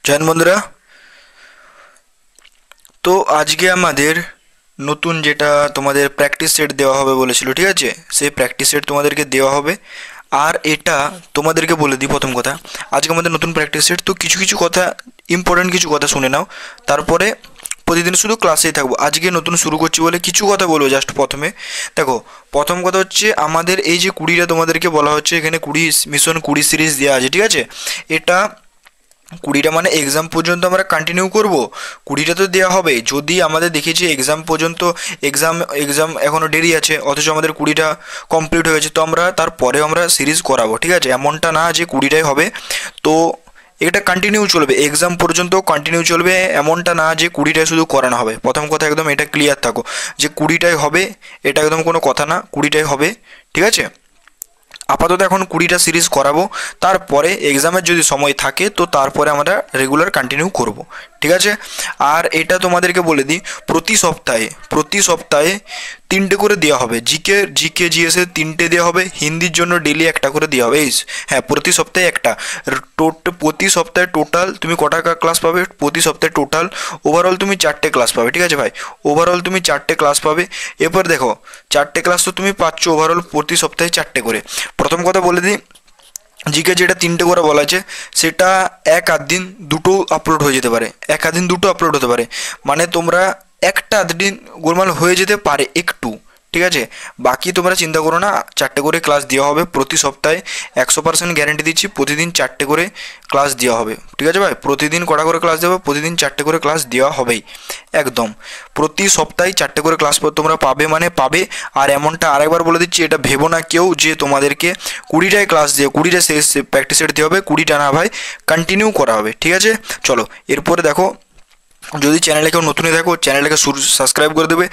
Join বন্ধুরা। তো আজকে আমাদের নতুন যেটা তোমাদের প্র্যাকটিস সেট দেওয়া হবে বলেছিল, ঠিক আছে, সেই প্র্যাকটিস সেট তোমাদেরকে দেওয়া হবে। আর এটা তোমাদেরকে বলে দিই, প্রথম কথা, আজকে আমাদের নতুন প্র্যাকটিস সেট, তো কিছু কিছু কথা, ইম্পর্টেন্ট কিছু কথা শুনে নাও, তারপরে প্রতিদিন শুধু ক্লাসেই থাকবো। আজকে নতুন শুরু করছি বলে কিছু কথা বলবো জাস্ট প্রথমে। দেখো, প্রথম কথা হচ্ছে আমাদের এই যে 20টা তোমাদেরকে বলা হচ্ছে, এখানে 20 সিরিজ দেওয়া আছে, ঠিক আছে। এটা 20টা মানে এক্সাম পর্যন্ত আমরা কন্টিনিউ করব। 20টা তো দেওয়া হবে, যদি আমাদের দেখেছি এক্সাম পর্যন্ত, এক্সাম এক্সাম এখনও দেরি আছে, অথচ আমাদের 20টা কমপ্লিট হয়ে গেছে, তো আমরা তারপরে আমরা সিরিজ করাবো, ঠিক আছে। এমনটা না যে 20টাই হবে। তো এটা কন্টিনিউ চলবে, এক্সাম পর্যন্ত কন্টিনিউ চলবে, এমনটা না যে 20টায় শুধু করানো হবে। প্রথম কথা একদম এটা ক্লিয়ার থাকো যে 20টাই হবে, এটা একদম কোনো কথা না, 20টাই হবে, ঠিক আছে। আপাতত এখন 20টা সিরিজ করাবো, তারপরে এক্সামের যদি সময় থাকে তো তারপরে আমরা রেগুলার কন্টিনিউ করব, ঠিক আছে। আর এটা তোমাদেরকে বলে দিই, প্রতি সপ্তাহে 3টে করে দেওয়া হবে। জিকে জিএসে 3টে দেওয়া হবে, হিন্দির জন্য ডেলি একটা করে দেওয়া হবে। হ্যাঁ, প্রতি সপ্তাহে একটা। প্রতি সপ্তাহে টোটাল তুমি কটা ক্লাস পাবে? প্রতি সপ্তাহে টোটাল ওভারঅল তুমি 4টে ক্লাস পাবে, ঠিক আছে ভাই। ওভারঅল তুমি 4টে ক্লাস পাবে। এরপর দেখো, 4টে ক্লাস তো তুমি পাচ্ছ ওভারঅল প্রতি সপ্তাহে 4টে করে। প্রথম কথা বলে দিই, জিকে যেটা 3টে করে বলা আছে, সেটা এক আধ দিন দুটো আপলোড হয়ে যেতে পারে, এক আধ দিন দুটো আপলোড হতে পারে, মানে তোমরা একটা আধ দিন গোলমাল হয়ে যেতে পারে একটু, ঠিক আছে। বাকি তোমরা চিন্তা করো না, 4টে করে ক্লাস দেওয়া হবে প্রতি সপ্তাহে। 100% গ্যারেন্টি দিচ্ছি, প্রতিদিন 4টে করে ক্লাস দেওয়া হবে, ঠিক আছে ভাই। প্রতিদিন কটা করে ক্লাস দেওয়া হবে? প্রতিদিন 4টে করে ক্লাস দেওয়া হবেই একদম। প্রতি সপ্তাহে 4টে করে ক্লাস তোমরা পাবে, মানে পাবে। আর এমনটা আরেকবার বলে দিচ্ছি, এটা ভেবো না কেউ যে তোমাদেরকে 20টায় ক্লাস দিয়ে 20টা শেষ প্র্যাকটিস সেট দেওয়া হবে, 20টা না ভাই, কন্টিনিউ করা হবে, ঠিক আছে। চলো এরপরে দেখো, যদি চ্যানেলে কেউ নতুনই থাকো, চ্যানেলটাকে সাবস্ক্রাইব করে দেবে।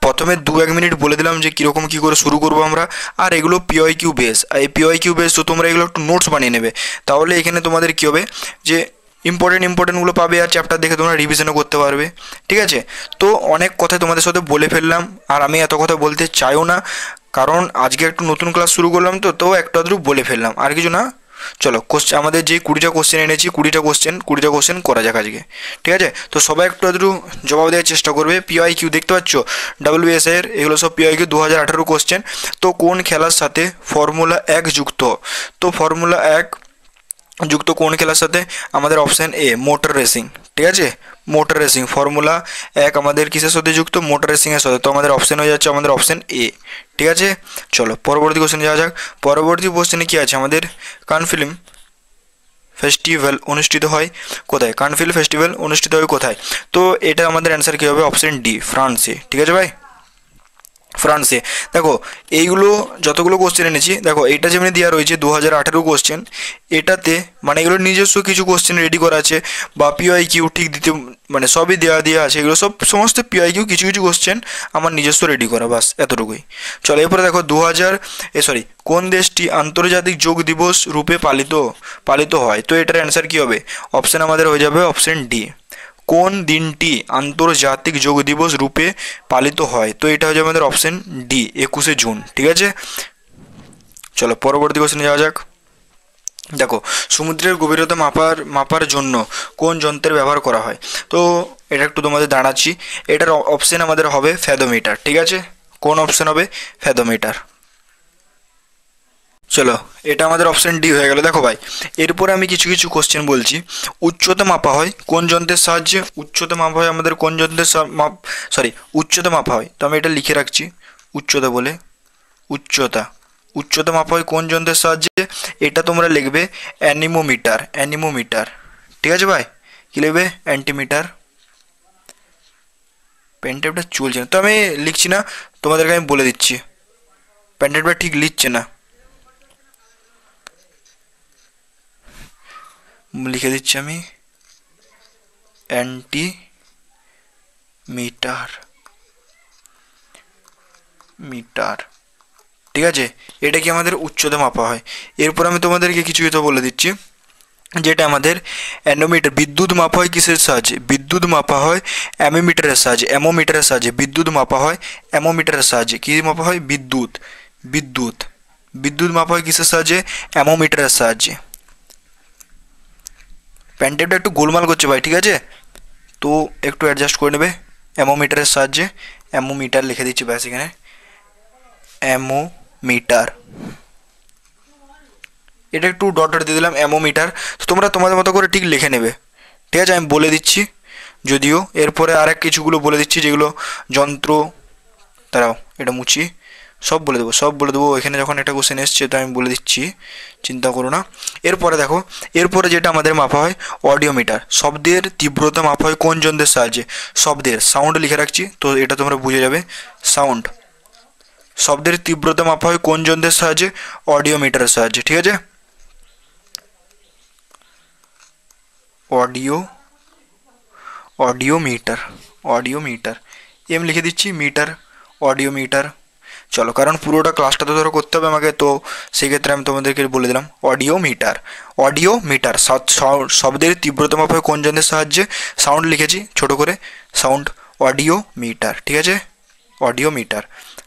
প্রথমে 2-1 মিনিট বলে দিলাম যে কীরকম কী করে শুরু করবো আমরা। আর এগুলো পিওয়াইকিউ বেস, এই পিওয়াইকিউ বেস, তো তোমরা এগুলো একটু নোটস বানিয়ে নেবে, তাহলে এখানে তোমাদের কী হবে যে ইম্পর্টেন্টগুলো পাবে, আর চ্যাপ্টার দেখে তোমরা রিভিশনও করতে পারবে, ঠিক আছে। তো অনেক কথা তোমাদের সাথে বলে ফেললাম, আর আমি এত কথা বলতে চাইও না, কারণ আজকে একটু নতুন ক্লাস শুরু করলাম, তো একটু আধটু বলে ফেললাম, আর কিছু না। চলো, আমাদের যে 20টা কোশ্চেন এনেছি, 20টা কোশ্চেন করা যাক আজকে, ঠিক আছে। তো সবাই একটু আধটু জবাব দেওয়ার চেষ্টা করবে। পিওয়াইকিউ দেখতে পাচ্ছ, ডাব্লিউবিএস এর এগুলো সব পিওয়াইকিউ 2018 কোশ্চেন। তো কোন খেলার সাথে ফর্মুলা 1 যুক্ত? তো ফর্মুলা 1 যুক্ত কোন খেলার সাথে? আমাদের অপশান এ, মোটর রেসিং, ঠিক আছে। মোটর রেসিং, ফর্মুলা 1 আমাদের কিসের সাথে যুক্ত? মোটর রেসিংয়ের সাথে। তো আমাদের অপশান হয়ে যাচ্ছে আমাদের অপশান এ, ঠিক আছে। চলো পরবর্তী কোশ্চেন যাওয়া যাক। পরবর্তী কোশ্চেনে কী আছে আমাদের? কান ফিল্ম ফেস্টিভ্যাল অনুষ্ঠিত হয় কোথায়? কান ফিল্ম ফেস্টিভ্যাল অনুষ্ঠিত হয় কোথায়? তো এটা আমাদের অ্যান্সার কী হবে? অপশান ডি, ফ্রান্সে, ঠিক আছে ভাই, ফ্রান্সে। দেখো, এইগুলো যতগুলো কোশ্চেন এনেছি, দেখো এটা যেমনি দেওয়া রয়েছে 2018 কোশ্চেন, এটাতে মানে এগুলো নিজস্ব কিছু কোশ্চেন রেডি করা আছে, বা পিওয়াইকিউ ঠিক দিতে, মানে সবই দেওয়া আছে, এগুলো সমস্ত পিওয়াইকিউ, কিছু কিছু কোশ্চেন আমার নিজস্ব রেডি করা, বাস এতটুকুই। চলো এরপরে দেখো, সরি, কোন দেশটি আন্তর্জাতিক যোগ দিবস রূপে পালিত হয়? তো এটার অ্যান্সার কী হবে? অপশান আমাদের হয়ে যাবে অপশান ডি। কোন দিনটি আন্তর্জাতিক যোগ দিবস রূপে পালিত হয়? তো এটা হচ্ছে আমাদের অপশন ডি, 21শে জুন, ঠিক আছে। চলো পরবর্তী কোশ্চেনে যাওয়া যাক। দেখো, সমুদ্রের গভীরতা মাপার জন্য কোন যন্ত্রের ব্যবহার করা হয়? তো এটা একটু তোমাদের দাঁড়াচ্ছি, এটার অপশন আমাদের হবে ফ্যাথোমিটার, ঠিক আছে। কোন অপশন হবে? ফ্যাথোমিটার। চলো, এটা আমাদের অপশান ডি হয়ে গেল। দেখো ভাই, এরপরে আমি কিছু কিছু কোশ্চেন বলছি। উচ্চতা মাপা হয় কোন যন্ত্রের সাহায্যে? উচ্চতা মাপা হয় আমাদের কোন যন্ত্রের উচ্চতা মাপা হয়, তো আমি এটা লিখে রাখছি উচ্চতা বলে। উচ্চতা উচ্চতা মাপা হয় কোন যন্ত্রের সাহায্যে? এটা তোমরা লিখবে অ্যানিমোমিটার, ঠিক আছে ভাই। কী লিখবে? অ্যান্টিমিটার। পেনটেপটা চলছে না, তো আমি লিখছি না, তোমাদেরকে আমি বলে দিচ্ছি, পেনটেপটা ঠিক লিখছে না, লিখে দিচ্ছি আমি, মিটার, ঠিক আছে। এটা কি আমাদের উচ্চতা মাপা হয়। এরপর আমি তোমাদেরকে কিছু কিছু বলে দিচ্ছি, যেটা আমাদের অ্যানোমিটার, বিদ্যুৎ মাপা হয় কিসের সাহায্যে? বিদ্যুৎ মাপা হয় অ্যামোমিটারের সাহায্যে, বিদ্যুৎ মাপা হয় অ্যামোমিটারের সাহায্যে। কী মাপা হয়? বিদ্যুৎ মাপা হয় কিসের সাহায্যে? অ্যামোমিটারের সাহায্যে। প্যান্টেপটা একটু গোলমাল করছে ভাই, ঠিক আছে, তো একটু অ্যাডজাস্ট করে নেবে। অ্যামোমিটারের সাহায্যে, অ্যামোমিটার লিখে দিচ্ছি ব্যাস এখানে, অ্যামোমিটার, এটা একটু ডট ডট দিয়ে দিলাম অ্যামোমিটার। তো তোমরা তোমাদের মতো করে ঠিক লিখে নেবে, ঠিক আছে, আমি বলে দিচ্ছি যদিও। এরপরে আর এক কিছুগুলো বলে দিচ্ছি যেগুলো যন্ত্র, দাঁড়াও এটা মুছি, সব বলে দেবো, সব বলে দেবো, এখানে যখন একটা কোশ্চেন এসছে তো আমি বলে দিচ্ছি, চিন্তা করো না। এরপরে দেখো, এরপরে যেটা আমাদের মাপা হয় অডিওমিটার, শব্দের তীব্রতা মাপা হয় কোন যন্ত্রের সাহায্যে, শব্দের, সাউন্ড লিখে রাখছি তো এটা তোমরা বুঝে যাবে, সাউন্ড, শব্দের তীব্রতা মাপা হয় কোন যন্ত্রের সাহায্যে, অডিওমিটারের সাহায্যে, ঠিক আছে, অডিও, অডিওমিটার, অডিওমিটার, এম লিখে দিচ্ছি, মিটার, অডিওমিটার। চলো, কারণ পুরোটা ক্লাসটা তো ধরো করতে হবে আমাকে, তো সেক্ষেত্রে আমি তোমাদেরকে বলে দিলাম অডিওমিটার, অডিওমিটার, শব্দের তীব্রতা মাপা হয় কোন যন্ত্রের সাহায্যে, সাউন্ড লিখেছি ছোট করে, সাউন্ড, অডিওমিটার, ঠিক আছে, অডিওমিটার।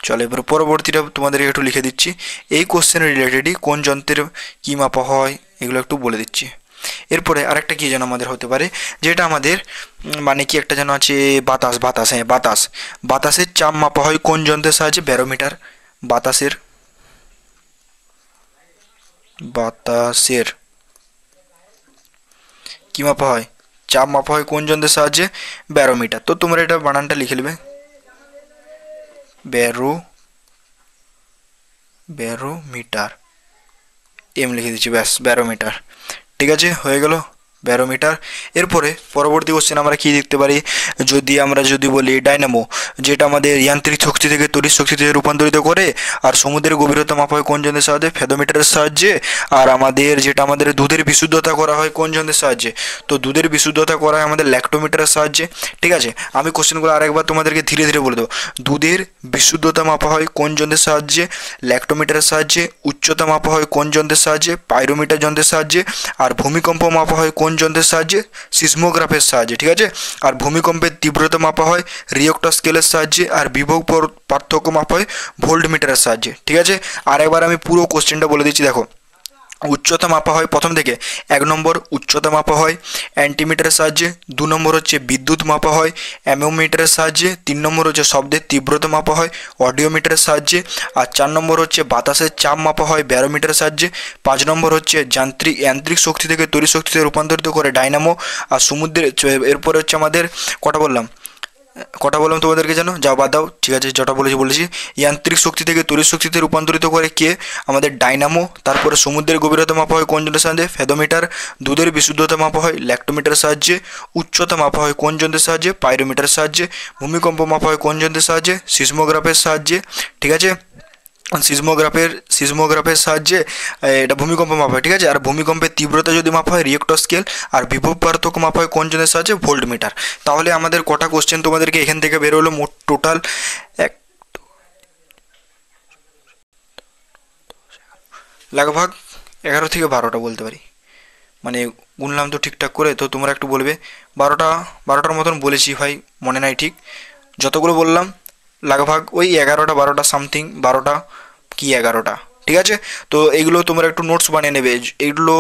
চলো এবার পরবর্তীটা তোমাদেরকে একটু লিখে দিচ্ছি, এই কোশ্চেনের রিলেটেডই কোন যন্ত্রের কী মাপা হয় এগুলো একটু বলে দিচ্ছি। এরপরে আরেকটা কী যেন আমাদের হতে পারে, যেটা আমাদের মানে কি একটা যেন আছে, বাতাস, বাতাস, হ্যাঁ বাতাস, বাতাসের চাপ মাপা হয় কোন যন্ত্রের সাহায্যে, ব্যারোমিটার, বাতাসের, বাতাসের কী মাপা হয়, চাপ মাপা হয় কোন যন্ত্রের সাহায্যে, ব্যারোমিটার। তো তোমরা এটা বানানটা লিখে নেবে, ব্যারোমিটার, এম লিখে দিচ্ছি ব্যাস, ব্যারোমিটার, ঠিক আছে, হয়ে গেল ব্যারোমিটার। এরপরে পরবর্তী কোশ্চেন আমরা কি দেখতে পারি, আমরা যদি বলি ডাইনামো, যেটা আমাদের যান্ত্রিক শক্তি থেকে তড়িৎ শক্তিতে রূপান্তরিত করে, আর সমুদ্রের গভীরতা মাপা হয় কোন যন্ত্রের সাহায্যে, ফেদোমিটারের সাহায্যে। আর যেটা আমাদের দুধের বিশুদ্ধতা করা হয় কোন যন্ত্রের সাহায্যে, তো দুধের বিশুদ্ধতা করা হয় আমাদের ল্যাক্টোমিটারের সাহায্যে, ঠিক আছে। আমি কোশ্চেনগুলো আরেকবার তোমাদেরকে ধীরে ধীরে বলে দেবো, দুধের বিশুদ্ধতা মাপা হয় কোন যন্ত্রের সাহায্যে, ল্যাক্টোমিটারের সাহায্যে, উচ্চতা মাপা হয় কোন যন্ত্রের সাহায্যে, পাইরোমিটার যন্ত্রের সাহায্যে, আর ভূমিকম্প মাপা হয় কোন যন্ত্রের সাহায্যে, সিসমোগ্রাফের সাহায্যে, ঠিক আছে। আর ভূমিকম্পের তীব্রতা মাপা হয় রিয়েক্টর স্কেলের সাহায্যে, আর বিভব পার্থক্য মাপা হয় ভোল্টমিটারের সাহায্যে, ঠিক আছে। আর একবার আমি পুরো কোশ্চেনটা বলে দিচ্ছি, দেখো, উচ্চতা মাপা হয় প্রথম থেকে, 1 নম্বর উচ্চতা মাপা হয় অ্যান্টিমিটারের সাহায্যে, 2 নম্বর হচ্ছে বিদ্যুৎ মাপা হয় অ্যামোমিটারের সাহায্যে, 3 নম্বর হচ্ছে শব্দের তীব্রতা মাপা হয় অডিওমিটারের সাহায্যে, আর 4 নম্বর হচ্ছে বাতাসের চাপ মাপা হয় ব্যারোমিটারের সাহায্যে, 5 নম্বর হচ্ছে যান্ত্রিক শক্তি থেকে তড়িৎ শক্তিতে রূপান্তরিত করে ডাইনামো, আর সমুদ্রের, এরপরে হচ্ছে আমাদের কটা বললাম তোমাদেরকে, জানো যাও বাদ দাও, ঠিক আছে, যেটা বলেছি, যান্ত্রিক শক্তি থেকে তড়িৎ শক্তিতে রূপান্তরিত করে কে, আমাদের ডাইনামো। তারপরে সমুদ্রের গভীরতা মাপা হয় কোন যন্ত্রের সাহায্যে, ফেদোমিটার, দুধের বিশুদ্ধতা মাপা হয় ল্যাক্টোমিটারের সাহায্যে, উচ্চতা মাপা হয় কোন যন্ত্রের সাহায্যে, পাইরোমিটারের সাহায্যে, ভূমিকম্প মাপা হয় কোন যন্ত্রের সাহায্যে, সিসমোগ্রাফের সাহায্যে, ঠিক আছে, সিসমোগ্রাফের সাহায্যে এটা ভূমিকম্প মাপা হয়, ঠিক আছে। আর ভূমিকম্পের তীব্রতা যদি মাপা হয় রিয়েক্টর স্কেল, আর বিভব পার্থক্য মাপা হয় কোন যন্ত্রের সাহায্যে, ভোল্টমিটার। তাহলে আমাদের কটা কোশ্চেন তোমাদেরকে এখান থেকে বের হলো, মোট টোটাল লাগভাগ 11 থেকে 12টা বলতে পারি, মানে গুনলাম তো ঠিকঠাক করে, তো তোমরা একটু বলবে। 12টার মতন বলেছি ভাই, মনে নাই ঠিক, যতগুলো বললাম লাগভাগ ওই 11টা 12টা সামথিং, 12টা কি 11টা, ঠিক আছে। তো এগুলো তোমরা একটু নোটস বানিয়ে নেবে, এগুলো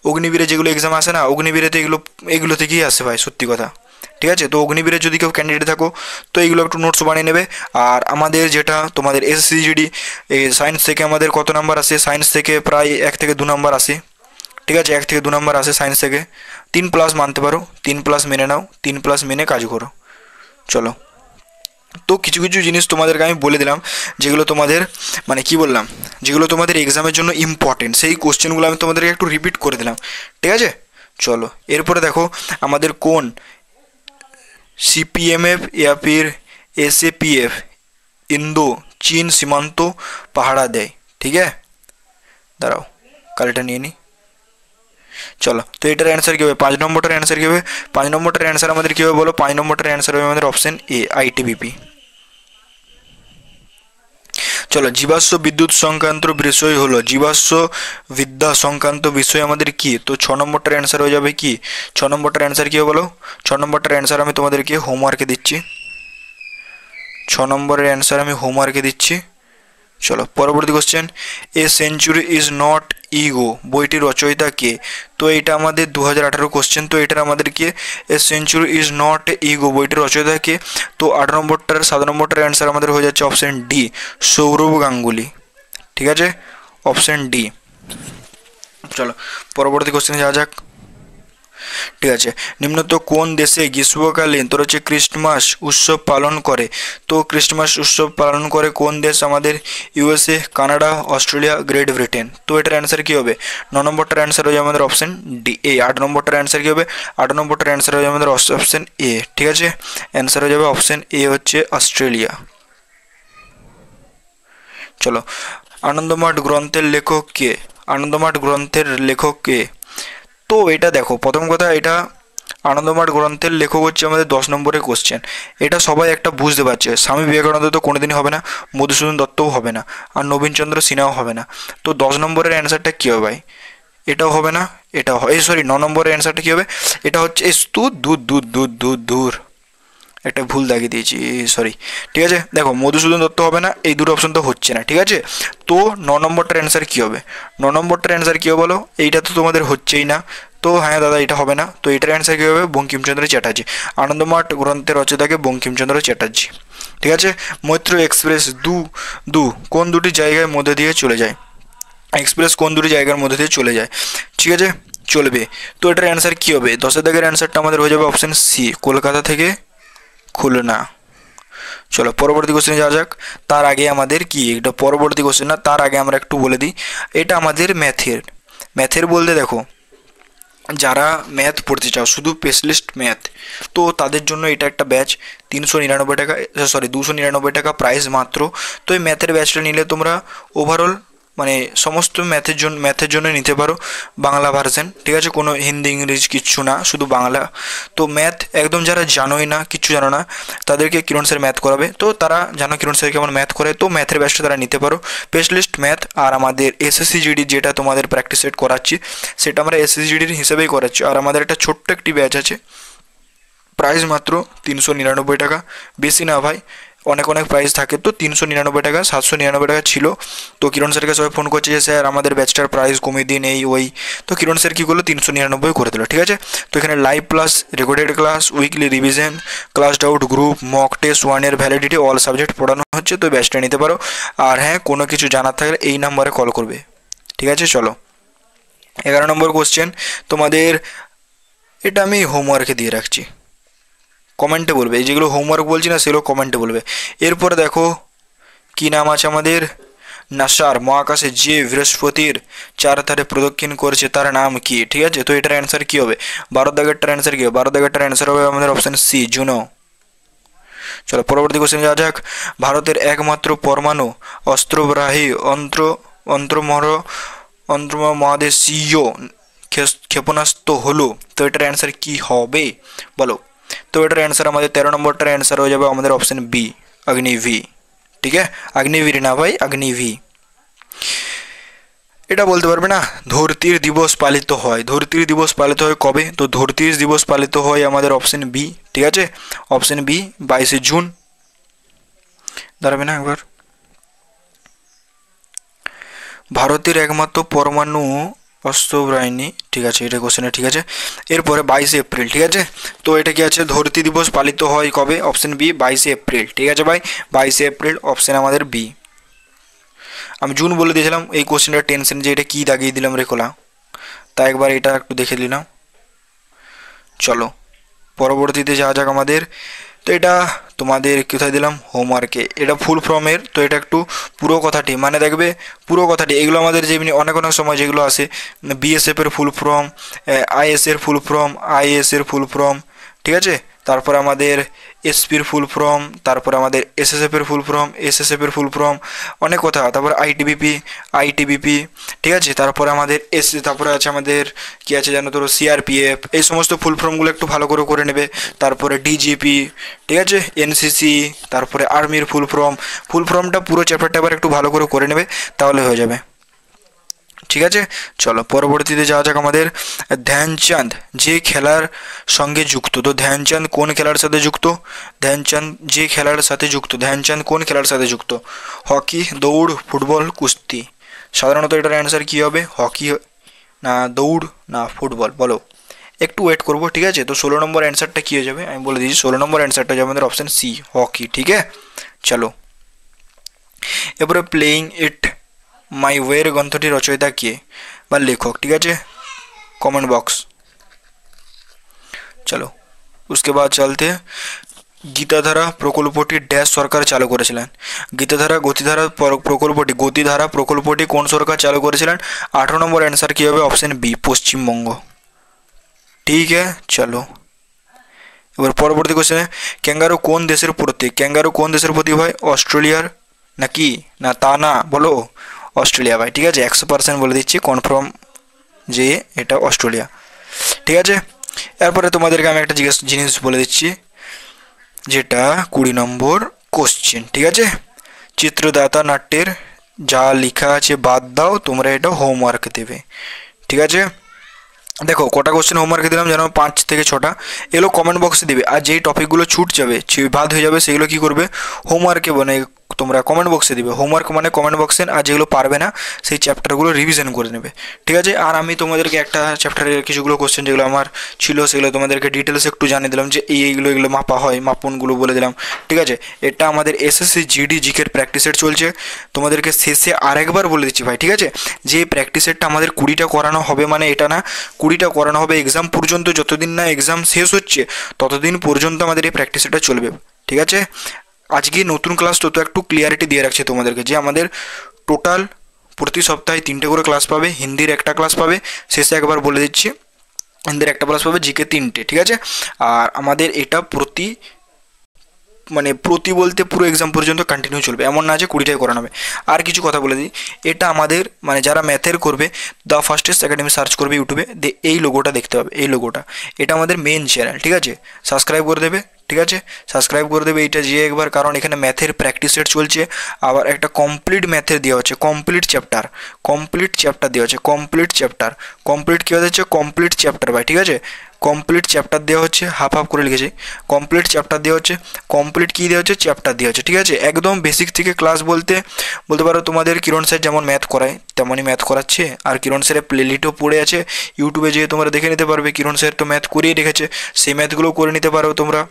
অগ্নিবীরে যেগুলো এক্সাম আসে না, অগ্নিবীরেতে এগুলো থেকেই আসে ভাই, সত্যি কথা, ঠিক আছে। তো অগ্নিবীরে যদি কেউ ক্যান্ডিডেট থাকো তো এইগুলো একটু নোটস বানিয়ে নেবে। আর আমাদের যেটা তোমাদের এসএসসিজিডি সায়েন্স থেকে আমাদের কত নাম্বার আসে, সায়েন্স থেকে প্রায় 1 থেকে 2 নাম্বার আসে, ঠিক আছে, 1 থেকে 2 নাম্বার আসে সায়েন্স থেকে, 3+ মানতে পারো, 3+ মেনে নাও, 3+ মেনে কাজ করো। চলো, তো কিছু কিছু জিনিস তোমাদেরকে আমি বলে দিলাম, যেগুলো তোমাদের মানে কি বললাম, যেগুলো তোমাদের এক্সামের জন্য ইম্পর্টেন্ট, সেই কোশ্চেনগুলো আমি তোমাদেরকে একটু রিপিট করে দিলাম, ঠিক আছে। চলো, এরপরে দেখো আমাদের কোন सीपीएमएफ या फिर एसएपीएफ इंदो चीन सीमांत पहाड़ा देय, ठीक है, दाঁড়াও কালটা নিয়ে নি। চলো, তো এটার অ্যান্সার কী হবে, 5 নম্বরটার অ্যান্সার কী হবে, 5 নম্বরটার অ্যান্সার আমাদের কী হবে বলো, 5 নম্বরটার অ্যান্সার হবে আমাদের অপশন এ, আইটিবিপি। চলো, জীবাশ্ম বিদ্যুৎ সংক্রান্ত বিষয় হলো, জীবাশ্ম বিদ্যা সংক্রান্ত বিষয় আমাদের কি, তো 6 নম্বরটার অ্যান্সার হয়ে যাবে কি, 6 নম্বরটার অ্যান্সার কী হবে বলো, 6 নম্বরটার অ্যান্সার আমি তোমাদেরকে হোমওয়ার্কে দিচ্ছি, 6 নম্বরের অ্যান্সার আমি হোমওয়ার্কে দিচ্ছি, চলো পরবর্তী question, a century is not ego বইটির রচয়িতা কে? তো এটা আমাদের 2018 কোশ্চেন। তো এটার আমাদেরকে a century is not ego বইটির রচয়িতা কে? তো 8 নম্বরটার 7 নম্বরটার অ্যান্সার আমাদের হয়ে যাচ্ছে অপশন ডি, সৌরভ গাঙ্গুলি। ঠিক আছে, অপশন ডি। চলো পরবর্তী কোশ্চেনে যাওয়া যাক। ঠিক আছে, নিম্নত কোন দেশে গ্রীষ্মকালীন তোর হচ্ছে ক্রিসমাস উৎসব পালন করে? তো ক্রিসমাস উৎসব পালন করে কোন দেশ? আমাদের USA, Canada, Australia, great Britain. তো এটার অ্যান্সার কী হবে? 9 নম্বরটার অ্যান্সার হয়ে যাবে আমাদের অপশন ডি এ। 8 নম্বরটার অ্যান্সার কী হবে? 8 নম্বরটার অ্যান্সার হয়ে যাবে আমাদের অপশন এ। ঠিক আছে, অ্যান্সার হয়ে যাবে অপশন এ হচ্ছে অস্ট্রেলিয়া। চলো, আনন্দমঠ গ্রন্থের লেখক কে? আনন্দমঠ গ্রন্থের লেখক কে? তো এটা দেখো, প্রথম কথা, এটা আনন্দমঠ গ্রন্থের লেখক হচ্ছে আমাদের 10 নম্বরের কোশ্চেন। এটা সবাই একটা বুঝতে পারছে, স্বামী বিবেকানন্দ তো কোনোদিনই হবে না, মধুসূদন দত্তও হবে না, আর নবীনচন্দ্র সিনহাও হবে না। তো 10 নম্বরের অ্যান্সারটা কী হবে ভাই? এটাও হবে না, এটাও এই সরি 9 নম্বরের অ্যান্সারটা কী হবে? এটা হচ্ছে দূর দূর দূর দূর দূর, একটা ভুল দাগিয়ে দিয়েছি, সরি। ঠিক আছে, দেখো মধুসূদন দত্ত হবে না, এই দুটো অপশন তো হচ্ছে না। ঠিক আছে, তো 9 নম্বরটার অ্যান্সার কী হবে? 9 নম্বরটার অ্যান্সার কী হবে বলো? এইটা তো তোমাদের হচ্ছেই না। তো হ্যাঁ দাদা, এটা হবে না। তো এটার অ্যান্সার কী হবে? বঙ্কিমচন্দ্র চ্যাটার্জি। আনন্দমঠ গ্রন্থের রচয়িতাকে বঙ্কিমচন্দ্র চ্যাটার্জি। ঠিক আছে, মৈত্র এক্সপ্রেস কোন দুটি জায়গার মধ্যে দিয়ে চলে যায়? এক্সপ্রেস কোন দুটি জায়গার মধ্যে দিয়ে চলে যায়? ঠিক আছে, চলবে। তো এটার অ্যান্সার কী হবে? 10 দাগের অ্যান্সারটা আমাদের হয়ে যাবে অপশন সি, কলকাতা থেকে খুলনা। চলো পরবর্তী কোশ্চেনে যাওয়া যাক। তার আগে আমাদের কি, এটা পরবর্তী কোশ্চেন না, তার আগে আমরা একটু বলে দিই, এটা আমাদের ম্যাথের বলতে দেখো, যারা ম্যাথ পড়তে চাও, শুধু স্পেশালিস্ট ম্যাথ, তো তাদের জন্য এটা একটা ব্যাচ। 399 টাকা, সরি 299 টাকা প্রাইস মাত্র। তো এই ম্যাথের ব্যাচটা নিলে তোমরা ওভারঅল মানে সমস্ত ম্যাথের জন্য নিতে পারো বাংলা ভার্সন। ঠিক আছে, কোনো হিন্দি ইংরেজ কিচ্ছু না, শুধু বাংলা। তো ম্যাথ একদম যারা জানোই না, কিচ্ছু জানো না, তাদেরকে কিরণ স্যার ম্যাথ করাবে। তো তারা জানো কিরণ স্যার কেমন ম্যাথ করে, তো ম্যাথের ব্যাচটা তারা নিতে পারো, স্পেশালিস্ট ম্যাথ। আর আমাদের এসএসসি জিডি যেটা তোমাদের প্র্যাকটিস সেট করাচ্ছি, সেটা আমরা এসএসসি জিডির হিসেবেই করাচ্ছি। আর আমাদের একটা ছোট্ট একটি ব্যাচ আছে, প্রাইস মাত্র 399 টাকা, বেশি না ভাই, অনেক অনেক প্রাইস থাকে। তো 399 টাকা, 799 টাকা ছিল। তো কিরণ স্যারকে সবাই ফোন করছে যে স্যার আমাদের ব্যাচটার প্রাইস কমিয়ে দিন, এই ওই। তো কিরণ স্যার কী করলো, 399 করে দিল। ঠিক আছে, তো এখানে live class, recorded class, weekly revision, class doubt, group, mock test, 1 year validity, all subject পড়ানো হচ্ছে। তো ব্যাচটা নিতে পারো। আর হ্যাঁ, কোনো কিছু জানার থাকলে এই নাম্বারে কল করবে। ঠিক আছে, চলো 11 নম্বর কোশ্চেন তোমাদের, এটা আমি হোমওয়ার্কে দিয়ে রাখছি, কমেন্টে বলবে। এই যেগুলো হোমওয়ার্ক বলছি না, সেগুলো কমেন্টে বলবে। এরপরে দেখো কি নাম আছে আমাদের, নাসার মহাকাশে যে বৃহস্পতির চারধারে প্রদক্ষিণ করেছে তার নাম কি? ঠিক আছে, তো এটার অ্যান্সার কি হবে? 12 দাগেরটার অ্যান্সার কি হবে? 12 দাগেরটার অ্যান্সার হবে আমাদের অপশন সি, জুনো। চলো পরবর্তী কোশ্চেন যাওয়া যাক। ভারতের একমাত্র পরমাণু অস্ত্রবাহী অন্তর্মহাদেশীয় ক্ষেপণাস্ত্র হলো। তো এটার অ্যান্সার কি হবে বলো? তো এটার অ্যান্সার আমাদের 13 নম্বরটার অ্যান্সার হয়ে যাবে আমাদের অপশন বি, অগ্নিভি। ঠিক আছে, অগ্নিবীর না ভাই, অগ্নিভি। এটা বলতে পারবে না। ধরতির দিবস পালিত হয়, ধরতির দিবস পালিত হয় কবে? তো ধরতির দিবস পালিত হয় আমাদের অপশন বি। ঠিক আছে, অপশন বি, 22শে জুন। দাঁড়াবে না একবার, ভারতের একমাত্র পরমাণু অস্ত্রবাহিনী। ঠিক আছে, এটা কোশ্চেনে ঠিক আছে। এরপরে 22শে এপ্রিল। ঠিক আছে, তো এটা কি আছে, ধরতি দিবস পালিত হয় কবে? অপশন বি, 22শে এপ্রিল। ঠিক আছে ভাই, 22শে এপ্রিল, অপশন আমাদের বি। আমি জুন বলে দিয়েছিলাম, এই কোশ্চেনটা টেনশন যে এটা কী দাগিয়ে দিলাম রে কোলা, তাই একবার এটা একটু দেখে নিলাম। চলো পরবর্তীতে যাওয়া যাক আমাদের। তো এটা তোমাদের কোথায় দিলাম, হোমওয়ার্কে। এটা ফুল ফর্মের, তো এটা একটু পুরো কথাটি মানে দেখবে, পুরো কথাটি। এগুলো আমাদের যেমনি অনেক অনেক সময় যেগুলো আসে, বিএসএফের ফুল ফর্ম, আইএসের ফুল ফর্ম, আইএসের ফুল ফর্ম। ঠিক আছে, তারপর আমাদের এসপির ফুল ফর্ম, তারপর আমাদের এসএসএফের ফুল ফর্ম, এসএসএফের ফুল ফর্ম, অনেক কথা। তারপর আইটিবিপি। ঠিক আছে, তারপরে আমাদের তারপরে আছে আমাদের কি আছে জানো তো, সিআরপিএফ। এই সমস্ত ফুল ফর্মগুলো একটু ভালো করে নেবে। তারপরে ডিজিপি, ঠিক আছে, এনসিসি, তারপরে আর্মির ফুল ফর্মটা পুরো চ্যাপ্টারটা এবার একটু ভালো করে নেবে, তাহলে হয়ে যাবে। ঠিক আছে, চলো পরবর্তীতে যাওয়া যাক। আমাদের ধ্যানচাঁদ যে খেলার সঙ্গে যুক্ত, তো ধ্যানচাঁদ কোন খেলার সাথে যুক্ত? ধ্যানচাঁদ যে খেলার সাথে যুক্ত, ধ্যানচাঁদ কোন খেলার সাথে যুক্ত? হকি, দৌড়, ফুটবল, কুস্তি। সাধারণত এটার অ্যান্সার কী হবে? হকি না দৌড় না ফুটবল, বলো। একটু ওয়েট করবো, ঠিক আছে। তো 16 নম্বর অ্যান্সারটা কী হয়ে যাবে আমি বলে দিচ্ছি। 16 নম্বর অ্যান্সারটা যাবে আমাদের অপশান সি, হকি। ঠিক আছে, চলো এরপরে প্লেইং ইট মাই ওয়ের গ্রন্থটির রচয়িতা কে বা লেখক? ঠিক আছে, কমেন্ট বক্স। চলো उसके बाद चलते हैं। গীতাধারা প্রকল্পটি ড্যাশ সরকার চালু করেছিলেন? গতিধারা প্রকল্পটি কোন সরকার চালু করেছিলেন? 18 নম্বর অ্যান্সার কী হবে? Option B, Paschimbanga. ঠিক আছে, চলো এবার পরবর্তী কোশ্চেনে, ক্যাঙ্গারু কোন দেশের প্রতীক? ক্যাঙ্গারু কোন দেশের প্রতীক ভাই? অস্ট্রেলিয়ার নাকি না তা না, বলো। অস্ট্রেলিয়া ভাই, ঠিক আছে, 100% বলে দিচ্ছি কনফার্ম যে এটা অস্ট্রেলিয়া। ঠিক আছে, এরপরে তোমাদেরকে আমি একটা জিনিস বলে দিচ্ছি, যেটা 20 নম্বর কোশ্চেন। ঠিক আছে, চিত্রদাতা নাট্যের যা লেখা আছে বাদ দাও, তোমরা এটা হোমওয়ার্ক দেবে। ঠিক আছে, দেখো কটা কোশ্চেন হোমওয়ার্কে দিলাম যেন 5 থেকে 6টা, এগুলো কমেন্ট বক্সে দিবে। আর যেই টপিকগুলো ছুট যাবে, বাদ হয়ে যাবে, সেগুলো কী করবে? হোমওয়ার্কে মানে তোমরা কমেন্ট বক্সে দিবে। হোমওয়ার্ক মানে কমেন্ট বক্সে, আর যেগুলো পারবে না সেই চ্যাপ্টারগুলো রিভিশন করে নেবে। ঠিক আছে, আর আমি তোমাদেরকে একটা চ্যাপ্টারের কিছুগুলো কোশ্চেন যেগুলো আমার ছিল সেগুলো তোমাদেরকে ডিটেলস একটু জানিয়ে দিলাম, যে এগুলো মাপা হয়, মাপনগুলো বলে দিলাম। ঠিক আছে, এটা আমাদের এসএসসি জিডি জিকের প্র্যাকটিস সেট চলছে। তোমাদেরকে শেষে আরেকবার বলে দিচ্ছি ভাই, ঠিক আছে, যে প্র্যাকটিস সেটটা আমাদের 20টা করানো হবে, মানে এটা না 20টা করানো হবে এক্সাম পর্যন্ত, যতদিন না এক্সাম শেষ হচ্ছে ততদিন পর্যন্ত আমাদের এই প্র্যাকটিস সেটটা চলবে। ঠিক আছে, আজকে নতুন ক্লাস তো একটু ক্লিয়ারিটি দিয়ে রাখছে তোমাদেরকে, যে আমাদের টোটাল প্রতি সপ্তাহে 3টে করে ক্লাস পাবে, হিন্দির একটা ক্লাস পাবে, শেষে একবার বলে দিচ্ছি হিন্দির একটা ক্লাস পাবে, জিকে 3টে। ঠিক আছে, আর আমাদের এটা প্রতি বলতে পুরো এক্সাম পর্যন্ত কন্টিনিউ চলবে, এমন না যে 20টাই করানো হবে। আর কিছু কথা বলে দিই, এটা আমাদের যারা ম্যাথের করবে দ্য ফার্স্টেস্ট একাডেমি সার্চ করবে ইউটিউবে, এই লোগোটা দেখতে হবে, এই লোগোটা, এটা আমাদের মেন চ্যানেল। ঠিক আছে, সাবস্ক্রাইব করে দেবে। ঠিক আছে, সাবস্ক্রাইব করে দেবে এইটা যে একবার, কারণ এখানে ম্যাথের প্র্যাকটিস সেট চলছে, আবার একটা কমপ্লিট ম্যাথের দেওয়া হচ্ছে, কমপ্লিট চ্যাপ্টার দেওয়া হচ্ছে, কমপ্লিট কী হচ্ছে? কমপ্লিট চ্যাপ্টার ভাই। ঠিক আছে, কমপ্লিট চ্যাপ্টার দেওয়া হচ্ছে, হাফ করে লিখেছি, কমপ্লিট চ্যাপ্টার দেওয়া হচ্ছে, কমপ্লিট কী দেওয়া হচ্ছে? চ্যাপ্টার দেওয়া হচ্ছে। ঠিক আছে, একদম বেসিক থেকে ক্লাস বলতে পারো তোমাদের কিরণ স্যার যেমন ম্যাথ করায় তেমনই ম্যাথ করাচ্ছে, আর কিরণ স্যারের প্লেলিস্টও পড়ে আছে ইউটিউবে, যেয়ে তোমরা দেখে নিতে পারবে। কিরণ স্যার তো ম্যাথ করিয়ে রেখেছে, সেই ম্যাথগুলো করে নিতে পারো তোমরা,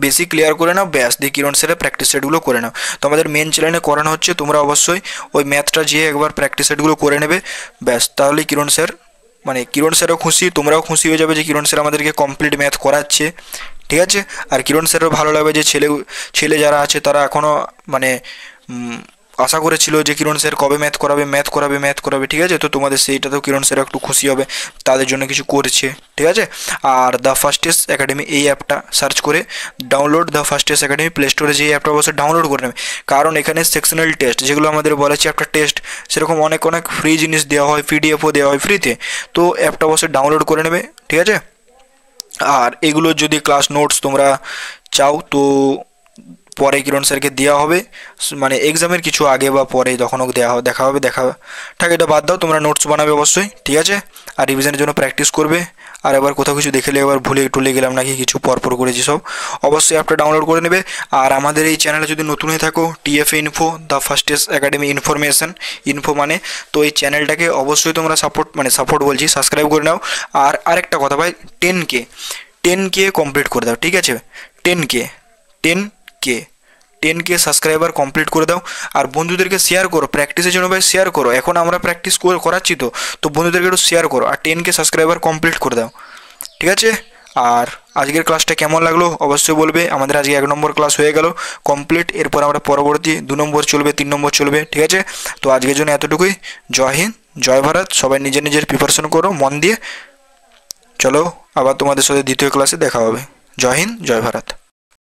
বেসিক ক্লিয়ার করে নাও, ব্যাস দিয়ে কিরণ স্যারের প্র্যাকটিস সেটগুলো করে নাও। তো আমাদের মেন চ্যানেলে করানো হচ্ছে, তোমরা অবশ্যই ওই ম্যাথটা যেয়ে একবার প্র্যাকটিস সেটগুলো করে নেবে, ব্যাস, তাহলেই কিরণ স্যারও খুশি, তোমরাও খুশি হয়ে যাবে যে কিরণ স্যার আমাদেরকে কমপ্লিট ম্যাথ করাচ্ছে। ঠিক আছে, আর কিরণ স্যারও ভালো লাগবে যে ছেলে যারা আছে তারা এখনও আশা করেছিল যে কিরণ স্যার কবে ম্যাথ করাবে। ঠিক আছে, তো তোমাদের সেইটাতেও কিরণ স্যার একটু খুশি হবে, তাদের জন্য কিছু করছে। ঠিক আছে, আর দ্য ফার্স্টেস্ট একাডেমি এই অ্যাপটা সার্চ করে download the fastest academy, play স্টোরে যে অ্যাপটা অবশ্যই ডাউনলোড করে নেবে, কারণ এখানে সেকশনাল টেস্ট যেগুলো আমাদের বলে চ্যাপ্টার টেস্ট, সেরকম অনেক ফ্রি জিনিস দেওয়া হয়, পিডিএফও দেওয়া হয় ফ্রিতে, তো অ্যাপটা অবশ্যই ডাউনলোড করে নেবে। ঠিক আছে, আর এগুলোর যদি ক্লাস নোটস তোমরা চাও তো পরে কিরণ স্যারকে দেওয়া হবে, এক্সামের কিছু আগে বা পরে যখনও দেখা হবে থাকে, এটা বাদ দাও, তোমরা নোটস বানাবে অবশ্যই। ঠিক আছে, আর রিভিশনের জন্য প্র্যাকটিস করবে। আর এবার কোথাও কিছু দেখলে এবার ভুলে গেলাম নাকি কিছু পরপর করেছি সব, অবশ্যই অ্যাপটা ডাউনলোড করে নেবে। আর আমাদের এই চ্যানেলে যদি নতুন হয়ে থাকো, TFA info the fastest academy info তো এই চ্যানেলটাকে অবশ্যই তোমরা সাপোর্ট বলছি, সাবস্ক্রাইব করে নাও। আর আরেকটা কথা ভাই, 10K কমপ্লিট করে দাও। ঠিক আছে, 10K সাবস্ক্রাইবার কমপ্লিট করে দাও, আর বন্ধুদেরকে শেয়ার করো, প্র্যাকটিসের জন্য ভাই শেয়ার করো, এখন আমরা প্র্যাকটিস করাচ্ছি তো বন্ধুদেরকে একটু শেয়ার করো, আর 10K সাবস্ক্রাইবার কমপ্লিট করে দাও। ঠিক আছে, আর আজকের ক্লাসটা কেমন লাগলো অবশ্যই বলবে। আমাদের আজকে 1 নম্বর ক্লাস হয়ে গেল কমপ্লিট, এরপর আমরা পরবর্তী 2 নম্বর চলবে, 3 নম্বর চলবে। ঠিক আছে, তো আজকের জন্য এতটুকুই। জয় হিন্দ, জয় ভারত, সবাই নিজের প্রিপারেশন করো মন দিয়ে। চলো আবার তোমাদের সাথে দ্বিতীয় ক্লাসে দেখা হবে। জয় হিন্দ, জয় ভারত।